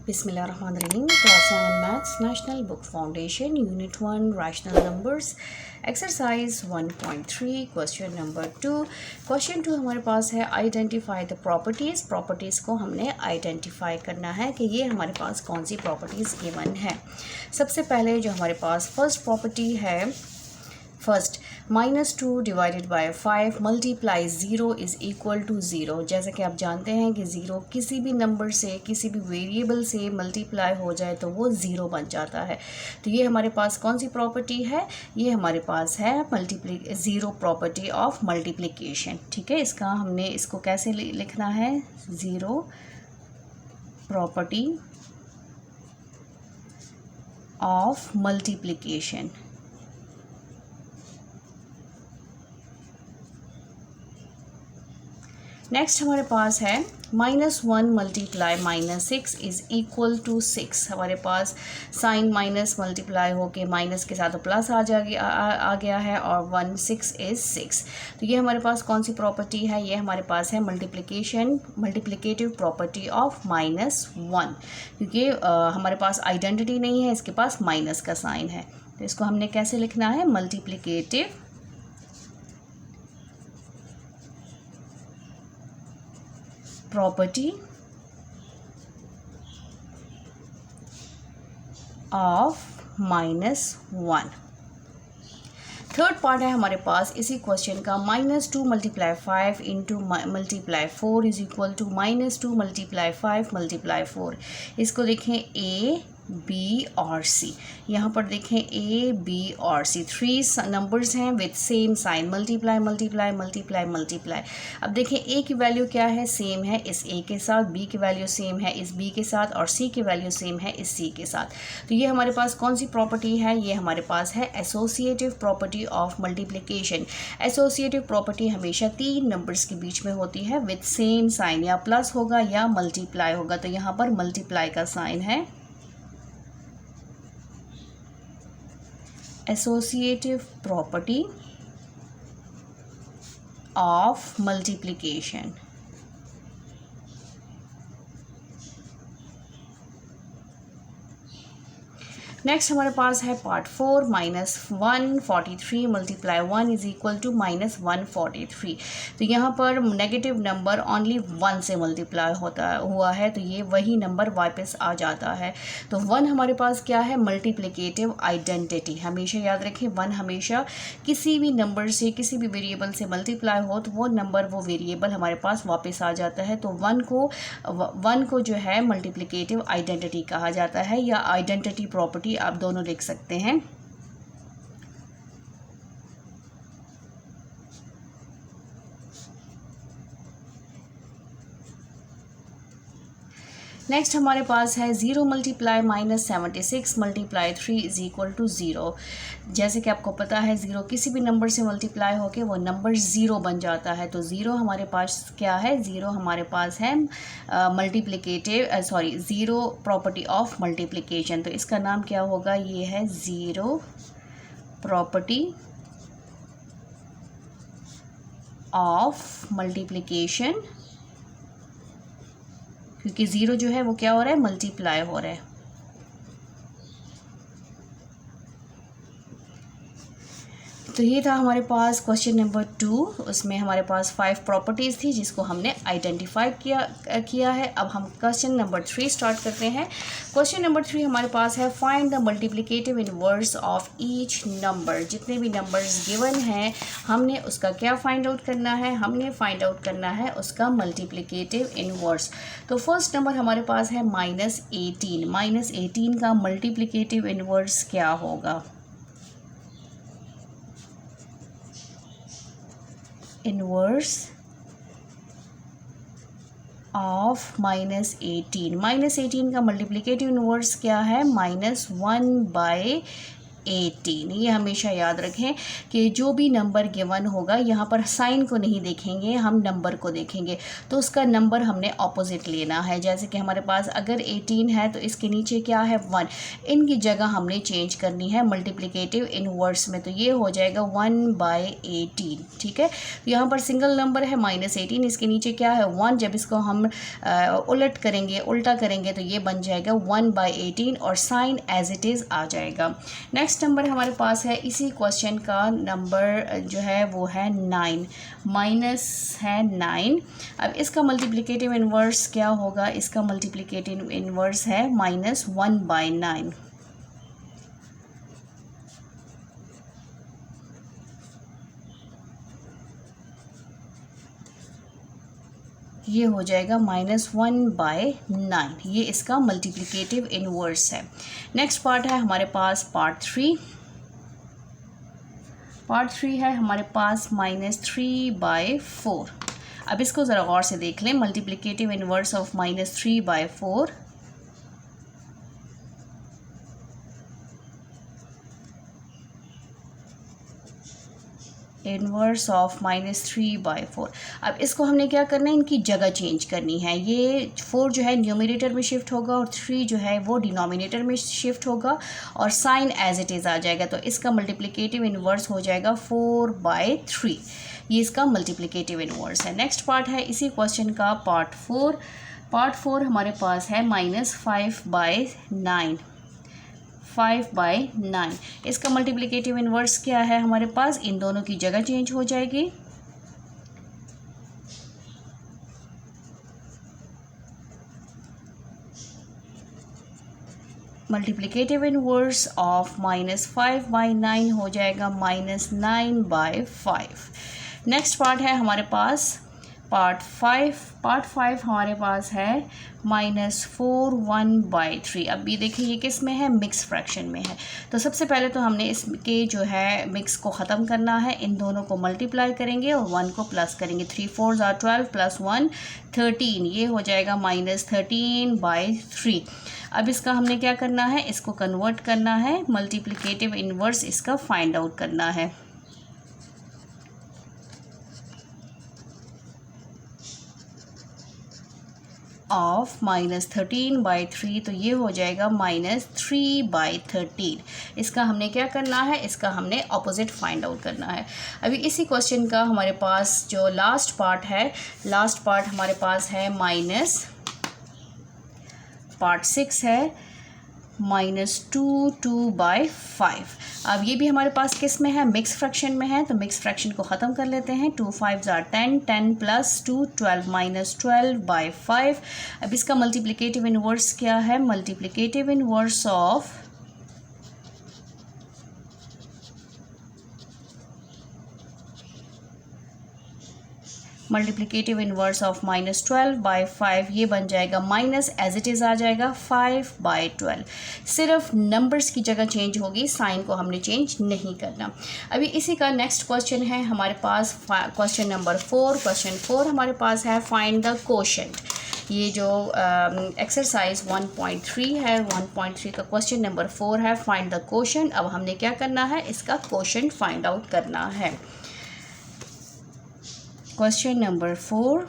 Bismillahirrahmanirrahim. Class 7 Maths, National Book Foundation, Unit 1, Rational Numbers, Exercise 1.3, Question number 2. Question 2 हमारे पास है Identify the properties. Properties को हमने identify करना है कि ये हमारे पास कौन सी properties given है. सबसे पहले जो हमारे पास first property है, first -2 divided by 5 multiply 0 is equal to 0. जैसे कि आप जानते हैं कि 0 किसी भी नंबर से किसी भी वेरिएबल से मल्टीप्लाई हो जाए तो वो 0 बन जाता है. तो ये हमारे पास कौन सी प्रॉपर्टी है? ये हमारे पास है ज़ीरो प्रॉपर्टी ऑफ मल्टीप्लिकेशन. ठीक है, इसका हमने इसको कैसे लिखना है? Zero property of multiplication. Next हमारे पास है -1 मल्टीप्लाई -6 इज़ इक्वल टू 6. हमारे पास साइन माइनस मल्टीप्लाई होके माइनस के साथ प्लस आ गया है और 1 6 इज़ 6. तो ये हमारे पास कौन सी प्रॉपर्टी है? ये हमारे पास है मल्टीप्लिकेटिव प्रॉपर्टी ऑफ -1, क्योंकि हमारे पास आइडेंटिटी नहीं है, इसके पास माइनस का साइन है. तो इसको हमने कैसे लिखना है? Multiplicative property of -1. Third part है हमारे पास इसी क्वेश्चन का -2 multiply 5 into multiply 4 is equal to -2 multiply 5 multiply 4. इसको देखें A, B और C. यहाँ पर देखें A, B और C 3 नंबर्स हैं with same sign, multiply multiply multiply multiply. अब देखें A की वैल्यू क्या है? सेम है इस A के साथ, B की वैल्यू सेम है इस B के साथ और C की वैल्यू सेम है इस C के साथ. तो ये हमारे पास कौन सी प्रॉपर्टी है? ये हमारे पास है associative property of multiplication. Associative property हमेशा 3 नंबर्स के बीच में होती है विथ सेम साइन, या प्लस होगा या मल्टीप्लाई होगा. तो यहाँ पर मल्टीप्लाई का साइन है. Associative property of multiplication. Next हमारे पास है part 4 -143 multiply 1 is equal to -143. तो यहाँ पर नेगेटिव नंबर ओनली 1 से मल्टीप्लाई हुआ है, तो ये वही नंबर वापस आ जाता है. तो 1 हमारे पास क्या है? Multiplicative identity. हमेशा याद रखें 1 हमेशा किसी भी नंबर से किसी भी वेरिएबल से मल्टीप्लाई हो तो वो नंबर वो वेरिएबल हमारे पास वापस आ जाता है. तो 1 को जो है मल्टीप्लिकेटिव आइडेंटिटी कहा जाता है, या आइडेंटिटी प्रॉपर्टी आप दोनों लिख सकते हैं. नेक्स्ट हमारे पास है 0 multiply -76 multiply 3 is equal to 0. जैसे कि आपको पता है 0 किसी भी नंबर से मल्टीप्लाई होके वो नंबर 0 बन जाता है. तो 0 हमारे पास क्या है? 0 हमारे पास है ज़ीरो प्रॉपर्टी ऑफ मल्टीप्लिकेशन. तो इसका नाम क्या होगा? ये है ज़ीरो प्रॉपर्टी ऑफ मल्टीप्लिकेशन, क्योंकि 0 जो है वो क्या हो रहा है? मल्टीप्लाई हो रहा है. तो ये था हमारे पास क्वेश्चन नंबर 2. उसमें हमारे पास 5 प्रॉपर्टीज़ थी जिसको हमने आइडेंटिफाई किया है. अब हम क्वेश्चन नंबर 3 स्टार्ट करते हैं. क्वेश्चन नंबर 3 हमारे पास है find the multiplicative inverse of each number. जितने भी नंबर्स गिवन हैं हमने उसका क्या फाइंड आउट करना है? हमने फाइंड आउट करना है उसका मल्टीप्लिकेटिव इनवर्स. तो फर्स्ट नंबर हमारे पास है -18. -18 का मल्टीप्लिकेटिव इनवर्स क्या होगा? Inverse of -18. -18 का मल्टीप्लिकेटिव इनवर्स क्या है? -1/18. 18। ये हमेशा याद रखें कि जो भी नंबर गिवन होगा यहाँ पर साइन को नहीं देखेंगे, हम नंबर को देखेंगे, तो उसका नंबर हमने ऑपोजिट लेना है। जैसे कि हमारे पास अगर 18 है तो इसके नीचे क्या है 1, इनकी जगह हमने चेंज करनी है मल्टीप्लिकेटिव इनवर्स में, तो ये हो जाएगा 1/18। ठीक है, यहाँ पर सिंगल नंबर है -18, इसके नीचे क्या है 1, जब इसको हम उलट करेंगे, उल्टा करेंगे तो ये बन जाएगा 1/18 और साइन एज इट इज़ आ जाएगा। नेक्स्ट नंबर हमारे पास है इसी क्वेश्चन का नंबर जो है वो है 9, माइनस है 9। अब इसका मल्टीप्लिकेटिव इन्वर्स क्या होगा, इसका मल्टीप्लिकेटिव इन्वर्स है -1/9। ये हो जाएगा -1/9, ये इसका मल्टीप्लिकेटिव इनवर्स है। नेक्स्ट पार्ट है हमारे पास पार्ट 3। पार्ट 3 है हमारे पास -3/4। अब इसको ज़रा गौर से देख लें, multiplicative inverse of -3/4, inverse of -3/4। अब इसको हमने क्या करना है, इनकी जगह चेंज करनी है। ये 4 जो है न्यूमरेटर में शिफ्ट होगा और 3 जो है वो डिनोमिनेटर में शिफ्ट होगा और साइन एज इट इज़ आ जाएगा, तो इसका मल्टीप्लिकेटिव इनवर्स हो जाएगा 4/3। ये इसका मल्टीप्लिकेटिव इनवर्स है। नेक्स्ट पार्ट है इसी क्वेश्चन का पार्ट 4। पार्ट 4 हमारे पास है -5/9, 5/9। इसका मल्टीप्लिकेटिव इनवर्स क्या है हमारे पास, इन दोनों की जगह चेंज हो जाएगी। मल्टीप्लिकेटिव इनवर्स ऑफ -5/9 हो जाएगा -9/5। नेक्स्ट पार्ट है हमारे पास पार्ट 5। पार्ट 5 हमारे पास है -4/1/3। अब ये देखिए ये किस में है, मिक्स फ्रैक्शन में है। तो सबसे पहले तो हमने इसके जो है मिक्स को ख़त्म करना है, इन दोनों को मल्टीप्लाई करेंगे और 1 को प्लस करेंगे। 3 4 = 12 + 1 13, ये हो जाएगा -13/3। अब इसका हमने क्या करना है, इसको कन्वर्ट करना है, मल्टीप्लिकेटिव इनवर्स इसका फाइंड आउट करना है। ऑफ -13/3, तो ये हो जाएगा -3/13। इसका हमने क्या करना है, इसका हमने ऑपोजिट फाइंड आउट करना है। अभी इसी क्वेश्चन का हमारे पास जो लास्ट पार्ट है, लास्ट पार्ट हमारे पास है पार्ट 6 है -2/5। अब ये भी हमारे पास किस में है, मिक्स फ्रैक्शन में है, तो मिक्स फ्रैक्शन को ख़त्म कर लेते हैं। 2 5 = 10, 10 + 2 12, -12/5। अब इसका मल्टीप्लिकेटिव इनवर्स क्या है, multiplicative inverse of multiplicative inverse of -12/5, ये बन जाएगा माइनस एज इट इज़ आ जाएगा 5/12। सिर्फ नंबर्स की जगह चेंज होगी, साइन को हमने चेंज नहीं करना। अभी इसी का नेक्स्ट क्वेश्चन है हमारे पास क्वेश्चन नंबर 4। क्वेश्चन 4 हमारे पास है फाइंड द कोशेंट। ये जो एक्सरसाइज 1.3 है, 1.3 का क्वेश्चन नंबर 4 है, फाइंड द कोशेंट। अब हमने क्या करना है, इसका कोशेंट फाइंड आउट करना है। Question number 4,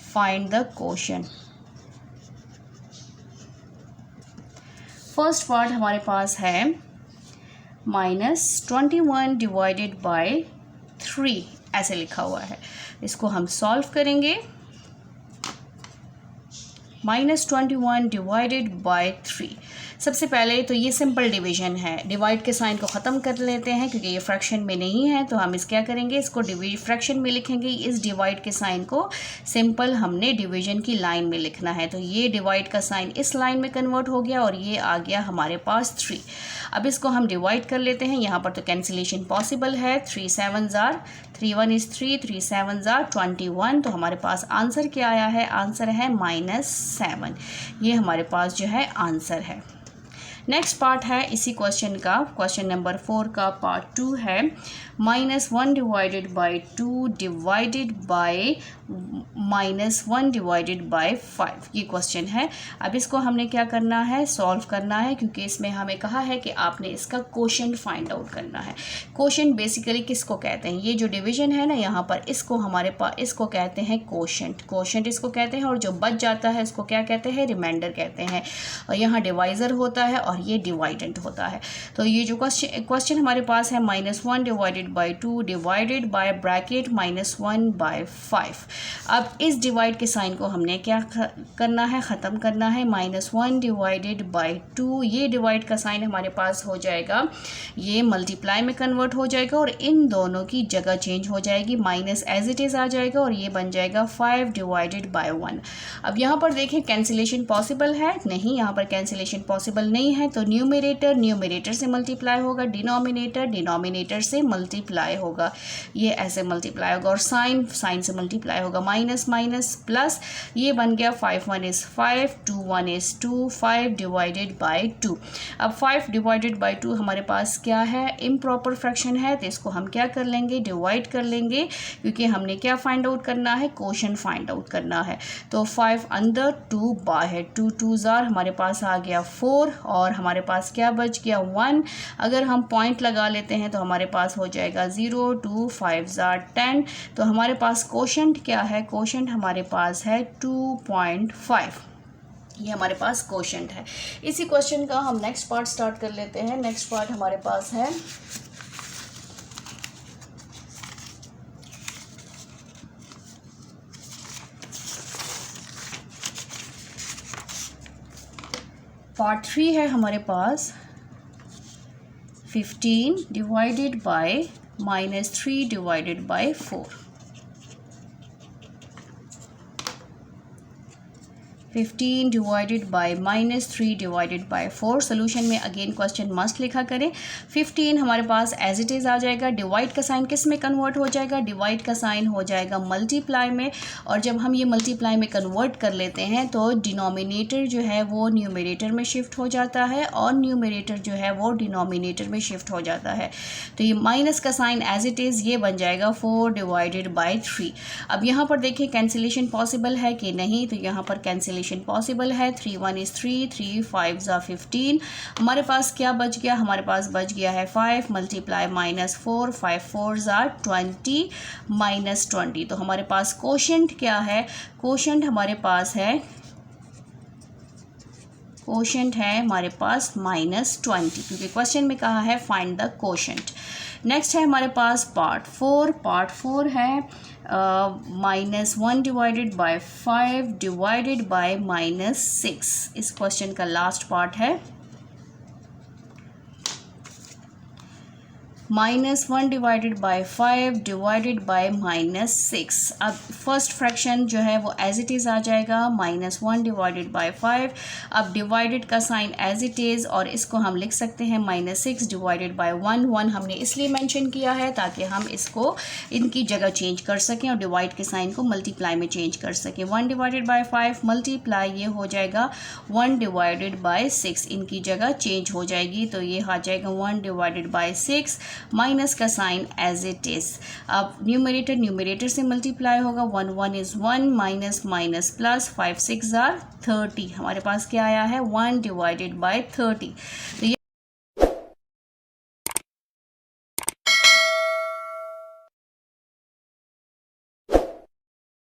find the quotient। First part हमारे पास है -21/3, ऐसे लिखा हुआ है। इसको हम सॉल्व करेंगे। -21/3, सबसे पहले तो ये सिंपल डिवीजन है, डिवाइड के साइन को ख़त्म कर लेते हैं क्योंकि ये फ्रैक्शन में नहीं है, तो हम इस क्या करेंगे, इसको फ्रैक्शन में लिखेंगे। इस डिवाइड के साइन को सिंपल हमने डिवीजन की लाइन में लिखना है, तो ये डिवाइड का साइन इस लाइन में कन्वर्ट हो गया और ये आ गया हमारे पास 3। अब इसको हम डिवाइड कर लेते हैं, यहाँ पर तो कैंसिलेशन पॉसिबल है। 3 7 = 3 1 = 3, 3 7 = 21। तो हमारे पास आंसर क्या आया है, आंसर है -7। ये हमारे पास जो है आंसर है। नेक्स्ट पार्ट है इसी क्वेश्चन का, क्वेश्चन नंबर 4 का पार्ट 2 है। -1/2 डिवाइडेड बाय -1 डिवाइडेड बाय 5, ये क्वेश्चन है। अब इसको हमने क्या करना है, सॉल्व करना है, क्योंकि इसमें हमें कहा है कि आपने इसका कोशेंट फाइंड आउट करना है। कोशेंट बेसिकली किसको कहते हैं, ये जो डिवीजन है ना यहाँ पर, इसको हमारे पास इसको कहते हैं कोशेंट, कोशेंट इसको कहते हैं। और जो बच जाता है इसको क्या कहते हैं, रिमाइंडर कहते हैं। और यहाँ डिवाइज़र होता है और ये डिवाइडेंट होता है। तो ये जो क्वेश्चन हमारे पास है -1 divided by 2 divided by bracket -1 by 5। अब इस डिवाइड के साइन को हमने क्या करना है, ख़त्म करना है। -1 डिवाइडेड बाई 2, ये डिवाइड का साइन हमारे पास हो जाएगा, ये मल्टीप्लाई में कन्वर्ट हो जाएगा और इन दोनों की जगह चेंज हो जाएगी, माइनस एज इट इज़ आ जाएगा और ये बन जाएगा 5 डिवाइडेड बाय 1। अब यहाँ पर देखें कैंसिलेशन पॉसिबल है, नहीं, यहाँ पर कैंसिलेशन पॉसिबल नहीं है। तो न्यूमरेटर से मल्टीप्लाई होगा, डिनोमिनेटर से मल्टीप्लाई होगा, ये ऐसे मल्टीप्लाई होगा। और साइन से मल्टीप्लाई होगा, माइनस माइनस प्लस, ये बन गया 5 1 इज़ 5, 2 1 इज़ 2, 5 डिवाइडेड बाई 2। अब 5 डिवाइडेड बाई 2 हमारे पास क्या है, इम्प्रॉपर फ्रैक्शन है, तो इसको हम क्या कर लेंगे, डिवाइड कर लेंगे, क्योंकि हमने क्या फाइंड आउट करना है, कोशेंट फाइंड आउट करना है। तो 5 अंदर 2 बाहर, 2 2s हमारे पास आ गया 4 और हमारे पास क्या बच गया 1। अगर हम पॉइंट लगा लेते हैं तो हमारे पास हो जाएगा 0 2 5 10। तो हमारे पास कोशेंट क्या है, कोशेंट हमारे पास है 2.5, ये हमारे पास कोशेंट है। इसी क्वेश्चन का हम नेक्स्ट पार्ट स्टार्ट कर लेते हैं। नेक्स्ट पार्ट हमारे पास है पार्ट 3 है हमारे पास 15 divided by -3 divided by 4। 15 divided by -3 divided by 4। Solution में अगेन क्वेश्चन मस्ट लिखा करें। 15 हमारे पास एज इट इज़ आ जाएगा, डिवाइड का साइन किस में कन्वर्ट हो जाएगा, डिवाइड का साइन हो जाएगा मल्टीप्लाई में। और जब हम ये मल्टीप्लाई में कन्वर्ट कर लेते हैं तो डिनोमिनेटर जो है वो न्यूमरेटर में शिफ्ट हो जाता है और न्यूमरेटर जो है वो डिनोमिनेटर में शिफ्ट हो जाता है। तो ये माइनस का साइन एज इट इज़ ये बन जाएगा 4 डिवाइडेड बाई 3। अब यहाँ पर देखिए कैंसिलेशन पॉसिबल है कि नहीं, तो यहाँ पर कैंसिलेशन पॉसिबल है। 3 1 इज़ 3, 3 5 15। हमारे पास क्या बच गया, हमारे पास बच गया है 5 मल्टीप्लाई -4, 5 4 20 -20। तो हमारे पास कोशेंट क्या है, कोशेंट हमारे पास है, कोशेंट है हमारे पास -20, क्योंकि क्वेश्चन में कहा है फाइंड द कोशेंट। नेक्स्ट है हमारे पास पार्ट 4। पार्ट 4 है -1 डिवाइडेड बाय 5 डिवाइडेड बाय -6। इस क्वेश्चन का लास्ट पार्ट है। -1 डिवाइडेड बाय 5 डिवाइडेड बाय -6। अब फर्स्ट फ्रैक्शन जो है वो एज इट इज़ आ जाएगा, -1 डिवाइडेड बाय 5। अब डिवाइडेड का साइन एज इट इज़ और इसको हम लिख सकते हैं -6 डिवाइडेड बाय 1। 1 हमने इसलिए मेंशन किया है ताकि हम इसको इनकी जगह चेंज कर सकें और डिवाइड के साइन को मल्टीप्लाई में चेंज कर सकें। 1 डिवाइडेड बाय 5 मल्टीप्लाई, ये हो जाएगा 1 डिवाइडेड बाय 6, इनकी जगह चेंज हो जाएगी। तो ये आ जाएगा 1 डिवाइडेड बाय 6, माइनस का साइन एज इट इज़। अब न्यूमरेटर से मल्टीप्लाई होगा, 1 1 इज़ 1, माइनस माइनस प्लस, 5 6 30। हमारे पास क्या आया है 1 डिवाइडेड बाय 30। तो ये